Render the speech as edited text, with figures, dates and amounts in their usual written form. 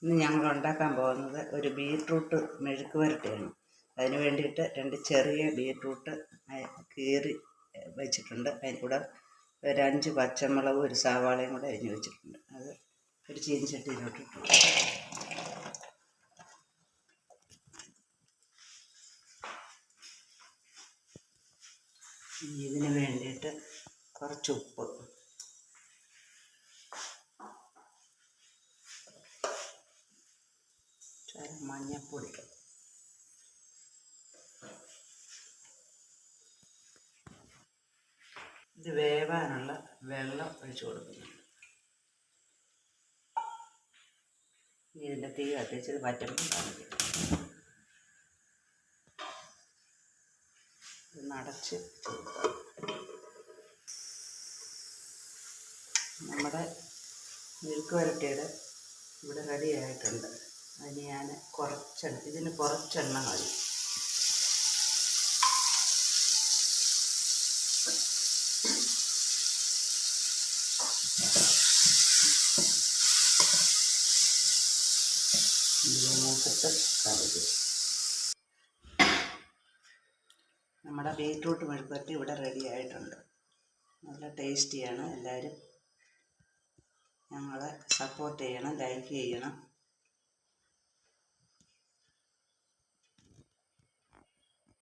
ഇന്ന് ഞങ്ങൾ ഉണ്ടാക്കാൻ പോകുന്നത് ഒരു ബീട്രൂട്ട് മെഴുക്ക് വരട്ടിയാണ്. അതിന് വേണ്ടിയിട്ട് 2 ചെറിയ ബീട്രൂട്ട് കീറി വെച്ചിട്ടുണ്ട്. അതിന് കൂടെ ഒരു 5 പച്ചമുളകും ഒരു സവാളയും കൂടെ അരിഞ്ഞ് വെച്ചിട്ടുണ്ട്. അത് ഒരു ചീനിച്ചട്ടിയിലോട്ടിട്ടുണ്ട്. ഇതിന് വേണ്ടിയിട്ട് കുറച്ച് ഉപ്പ്, മഞ്ഞൾപ്പൊടി, ഇത് വേവാനുള്ള വെള്ളം ഒഴിച്ചു കൊടുക്കുന്നു. ഇതിൻ്റെ തീ കത്തിച്ചത് പറ്റുമ്പോൾ കാണിക്കും. നടച്ച് നമ്മുടെ മെഴുക്ക് വരട്ടിയുടെ ഇവിടെ റെഡി ആയിട്ടുണ്ട്. അതിന് ഞാൻ ഇതിന് കുറച്ചെണ്ണ മതി. മൂത്തിട്ട് കറിക്ക് നമ്മുടെ ബീട്രൂട്ട് മെഴുക്ക് വരട്ടി ഇവിടെ റെഡി ആയിട്ടുണ്ട്. നല്ല ടേസ്റ്റിയാണ്. എല്ലാവരും ഞങ്ങളെ സപ്പോർട്ട് ചെയ്യണം, ലൈക്ക് ചെയ്യണം.